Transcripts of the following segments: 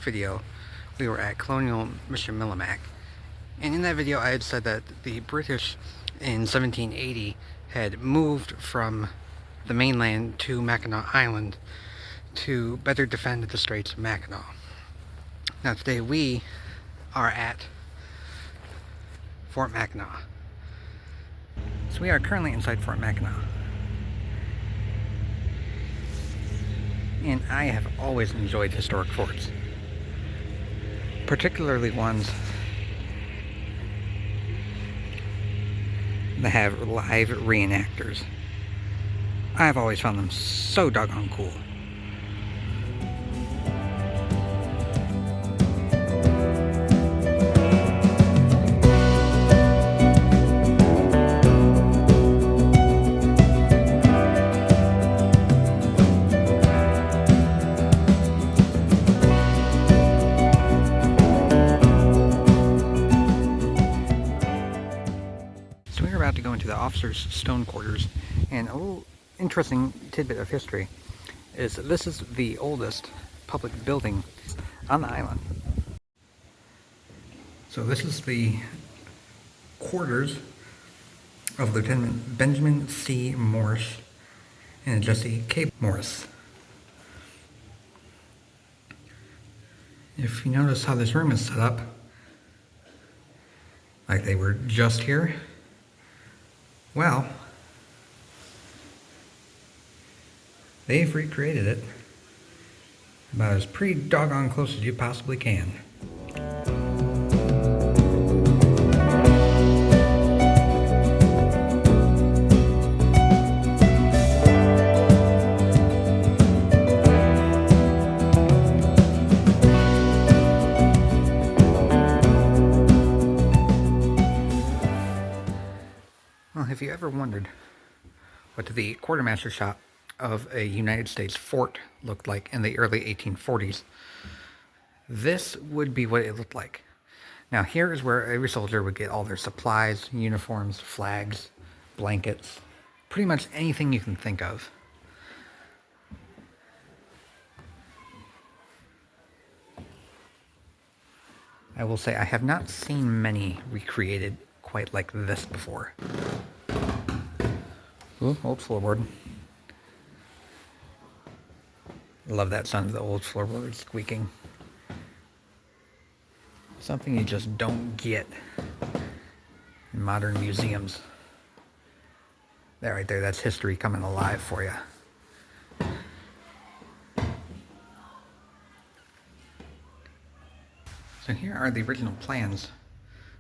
video, we were at Colonial Mission Millamac. And in that video, I had said that the British in 1780 had moved from the mainland to Mackinac Island to better defend the Straits of Mackinac. Now today we are at Fort Mackinac. So we are currently inside Fort Mackinac. And I have always enjoyed historic forts, particularly ones that have live reenactors. I've always found them so doggone cool. So we're about to go into the officers' stone quarters, and a little interesting tidbit of history is that this is the oldest public building on the island. So this is the quarters of Lieutenant Benjamin C. Morse and Jesse K. Morris. If you notice how this room is set up, like they were just here, well, they've recreated it about as pretty doggone close as you possibly can. Well, have you ever wondered what the quartermaster shop of a United States fort looked like in the early 1840s? This would be what it looked like. Now here is where every soldier would get all their supplies, uniforms, flags, blankets, pretty much anything you can think of. I will say I have not seen many recreated quite like this before. Ooh, old floorboard. Love that sound of the old floorboard squeaking. Something you just don't get in modern museums. That right there, that's history coming alive for you. So here are the original plans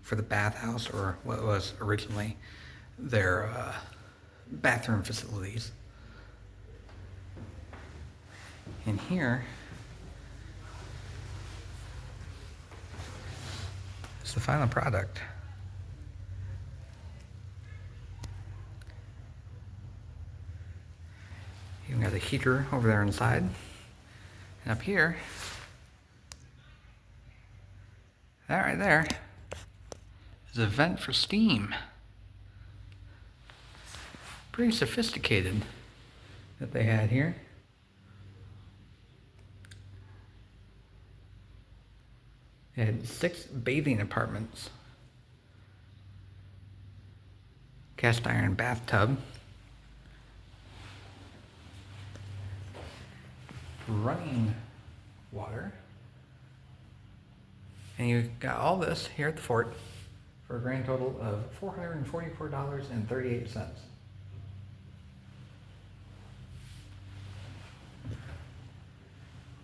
for the bathhouse, or what was originally their bathroom facilities. And here is the final product. You got a heater over there inside, and up here, that right there is a vent for steam. Pretty sophisticated that they had here. It had 6 bathing apartments, cast iron bathtub, running water, and you got all this here at the fort for a grand total of $444.38.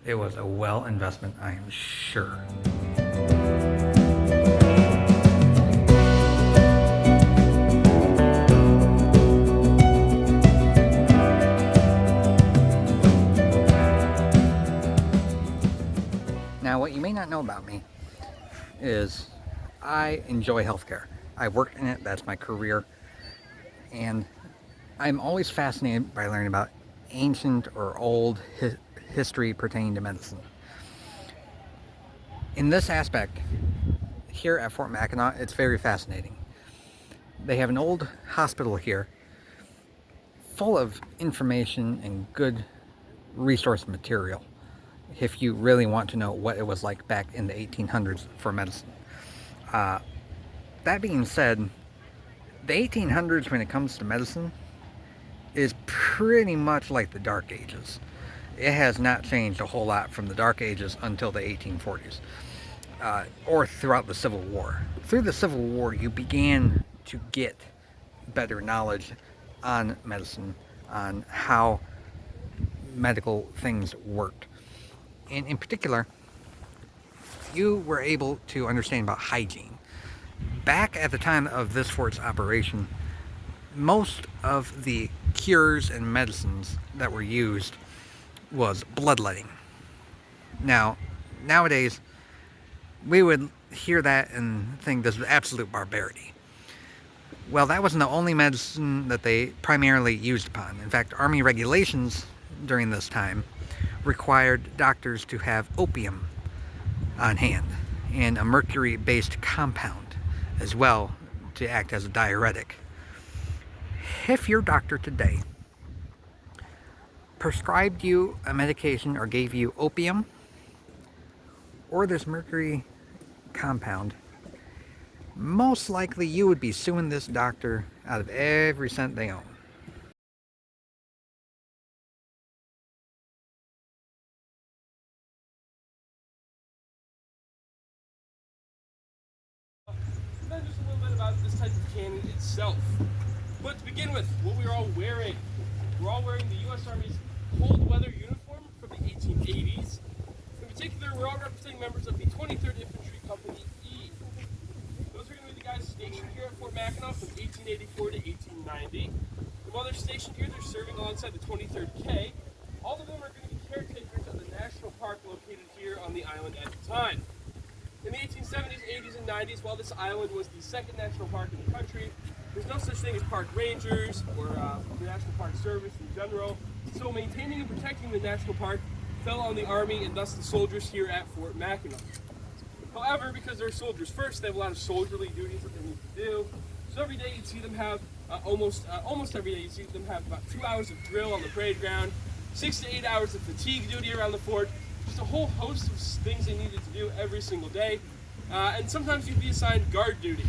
It was a well investment, I am sure. Now, what you may not know about me is I enjoy healthcare. I worked in it, that's my career, and I'm always fascinated by learning about ancient or old history pertaining to medicine. In this aspect, here at Fort Mackinac, it's very fascinating. They have an old hospital here full of information and good resource material. if you really want to know what it was like back in the 1800s for medicine. That being said, the 1800s when it comes to medicine is pretty much like the Dark Ages. It has not changed a whole lot from the Dark Ages until the 1840s, or throughout the Civil War. Through the Civil War, you began to get better knowledge on medicine, on how medical things worked. And in particular, you were able to understand about hygiene. Back at the time of this fort's operation, most of the cures and medicines that were used was bloodletting. Now, nowadays, we would hear that and think this was absolute barbarity. Well, that wasn't the only medicine that they primarily used upon. In fact, Army regulations during this time required doctors to have opium on hand and a mercury-based compound as well to act as a diuretic. If your doctor today prescribed you a medication or gave you opium or this mercury compound, most likely you would be suing this doctor out of every cent they own. Then just a little bit about this type of cannon itself. But to begin with, what we're all wearing. We're all wearing the U.S. Army's cold weather uniform from the 1880s. In particular, we're all representing members of the 23rd Infantry Company E. Those are going to be the guys stationed here at Fort Mackinac from 1884 to 1890. And while they're stationed here, they're serving alongside the 23rd K. All of them are going to be caretakers of the national park located here on the island at the time. In the 1870s, 80s, and 90s, while this island was the second national park in the country, there's no such thing as park rangers or the National Park Service in general. So maintaining and protecting the national park fell on the Army and thus the soldiers here at Fort Mackinac. However, because they're soldiers first, they have a lot of soldierly duties that they need to do. So every day you'd see them have, almost every day you'd see them have about 2 hours of drill on the parade ground, 6 to 8 hours of fatigue duty around the fort, just a whole host of things they needed to do every single day. And sometimes you'd be assigned guard duty.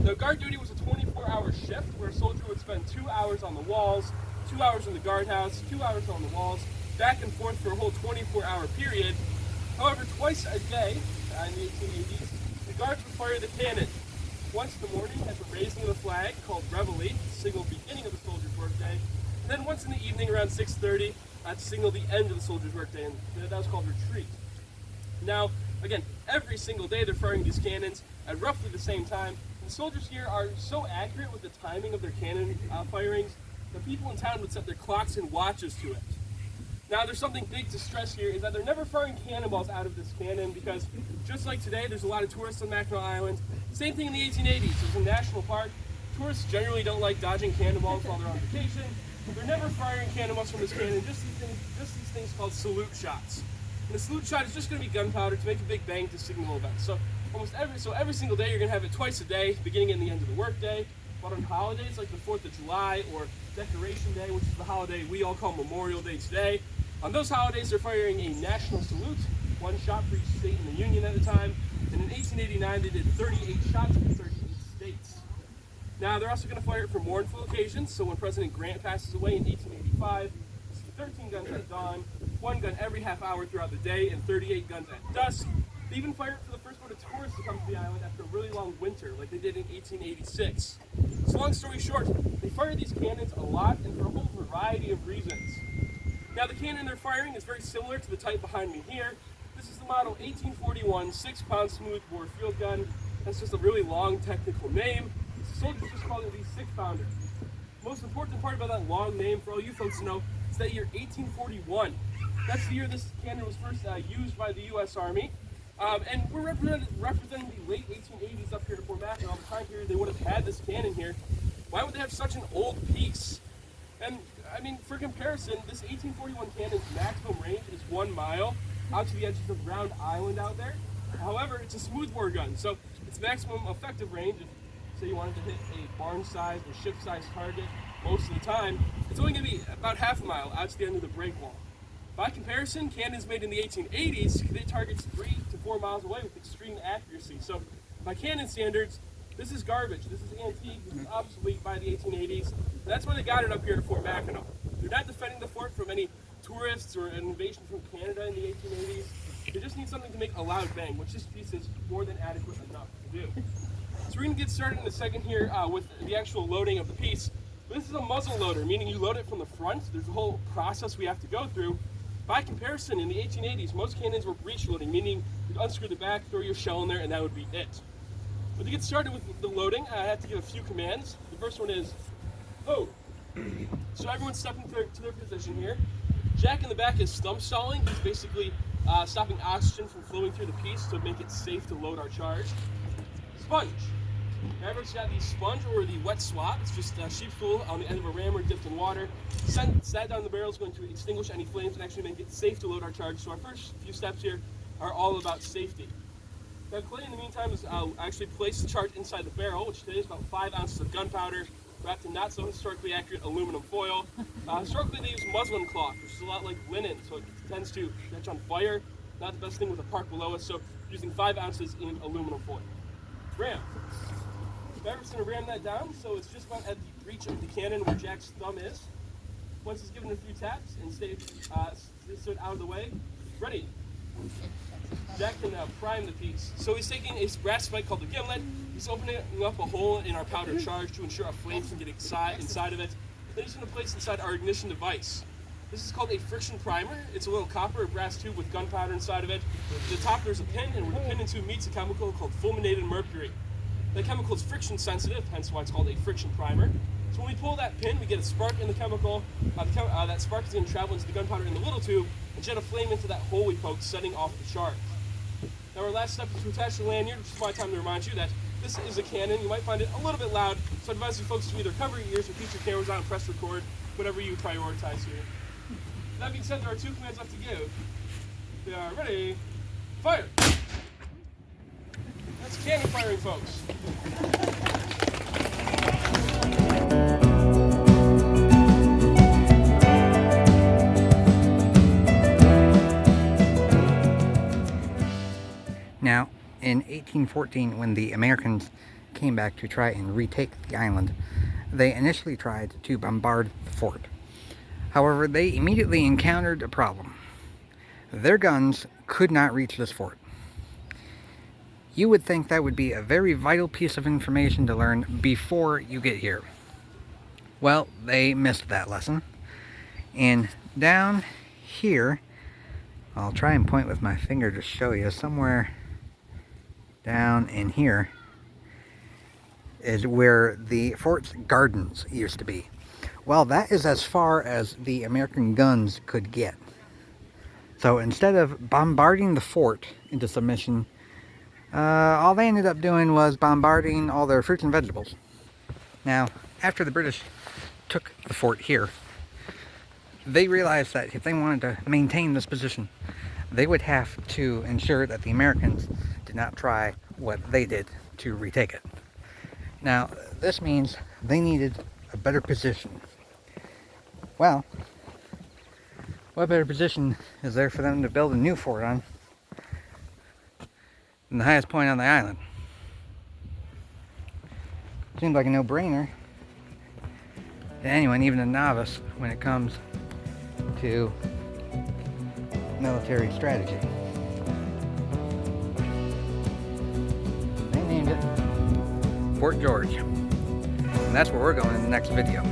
Now, guard duty was a 24-hour shift where a soldier would spend 2 hours on the walls, 2 hours in the guardhouse, 2 hours on the walls, back and forth for a whole 24-hour period. However, twice a day in the 1880s, the guards would fire the cannon. Once in the morning at the raising of the flag, called Reveille, to signal the beginning of the soldier's workday, and then once in the evening around 6:30 to signal the end of the soldier's workday, and that was called retreat. Now, again, every single day they're firing these cannons at roughly the same time. The soldiers here are so accurate with the timing of their cannon firings that people in town would set their clocks and watches to it. Now, there's something big to stress here is that they're never firing cannonballs out of this cannon because just like today, there's a lot of tourists on Mackinac Island. Same thing in the 1880s. It's a national park. Tourists generally don't like dodging cannonballs while they're on vacation. They're never firing cannonballs from this cannon, just these things called salute shots. And the salute shot is just going to be gunpowder to make a big bang to signal events. So every single day you're going to have it twice a day, beginning and the end of the workday. But on holidays like the 4th of July or Decoration Day, which is the holiday we all call Memorial Day today, on those holidays they're firing a national salute, one shot for each state in the Union at the time. And in 1889 they did 38 shots for 38 states. Now they're also going to fire it for mournful occasions. So when President Grant passes away in 1885, 13 guns at dawn, 1 gun every half hour throughout the day, and 38 guns at dusk. They even fired it for the first boat of tourists to come to the island after a really long winter, like they did in 1886. So long story short, they fire these cannons a lot and for a whole variety of reasons. Now the cannon they're firing is very similar to the type behind me here. This is the model 1841 6-pound smoothbore field gun. That's just a really long technical name. The soldiers just call it the 6-pounder. Most important part about that long name for all you folks to know is that year 1841. That's the year this cannon was first used by the U.S. Army. And we're representing the late 1880s up here at Fort Mackinac. All the time period they would have had this cannon here. Why would they have such an old piece? And I mean, for comparison, this 1841 cannon's maximum range is 1 mile out to the edges of Round Island out there. However, it's a smoothbore gun, so its maximum effective range, if say you wanted to hit a barn-sized or ship-sized target most of the time, it's only going to be about half a mile out to the end of the break wall. By comparison, cannons made in the 1880s could hit targets 3 to 4 miles away with extreme accuracy. So by cannon standards, this is garbage. This is antique. This is obsolete by the 1880s. And that's why they got it up here at Fort Mackinac. They're not defending the fort from any tourists or an invasion from Canada in the 1880s. They just need something to make a loud bang, which this piece is more than adequate enough to do. So we're going to get started in a second here with the actual loading of the piece. This is a muzzle loader, meaning you load it from the front. There's a whole process we have to go through. By comparison, in the 1880s, most cannons were breech loading, meaning you'd unscrew the back, throw your shell in there, and that would be it. But to get started with the loading, I have to give a few commands. The first one is, oh. So everyone's stepping to their position here. Jack in the back is thumb stalling. He's basically stopping oxygen from flowing through the piece to make it safe to load our charge. Sponge. Everyone's got the sponge or the wet swab. It's just sheep's wool on the end of a rammer dipped in water. Sat down the barrel is going to extinguish any flames and actually make it safe to load our charge. So our first few steps here are all about safety. Now Clay, in the meantime, is actually place the charge inside the barrel, which today is about 5 ounces of gunpowder, wrapped in not so historically accurate aluminum foil. Historically, they use muslin cloth, which is a lot like linen, so it tends to catch on fire. Not the best thing with a park below us, so using 5 ounces in aluminum foil. Ram. Everett's going to ram that down, so it's just about at the breech of the cannon where Jack's thumb is. Once he's given a few taps and stay out of the way, ready. Jack can prime the piece. So he's taking a brass spike called the gimlet. He's opening up a hole in our powder charge to ensure a flame can get inside of it. Then he's going to place inside our ignition device. This is called a friction primer. It's a little copper or brass tube with gunpowder inside of it. At the top there's a pin, and where the pin and tube meets a chemical called fulminated mercury. That chemical is friction sensitive, hence why it's called a friction primer. So when we pull that pin, we get a spark in the chemical. That spark is going to travel into the gunpowder in the little tube and jet a flame into that hole we poked, setting off the charge. Now our last step is to attach the lanyard, which is my time to remind you that this is a cannon. You might find it a little bit loud, so I advise you folks to either cover your ears or keep your cameras on and press record, whatever you prioritize here. That being said, there are 2 commands left to give. They are ready, fire! That's cannon firing, folks. Now, in 1814, when the Americans came back to try and retake the island, they initially tried to bombard the fort. However, they immediately encountered a problem. Their guns could not reach this fort. You would think that would be a very vital piece of information to learn before you get here. Well, they missed that lesson. And down here, I'll try and point with my finger to show you, somewhere down in here is where the fort's gardens used to be. Well, that is as far as the American guns could get. So instead of bombarding the fort into submission, all they ended up doing was bombarding all their fruits and vegetables. Now, after the British took the fort here, they realized that if they wanted to maintain this position, they would have to ensure that the Americans did not try what they did to retake it. Now, this means they needed a better position. Well, what better position is there for them to build a new fort on than the highest point on the island? Seems like a no-brainer to anyone, even a novice, when it comes to military strategy. They named it Fort George. And that's where we're going in the next video.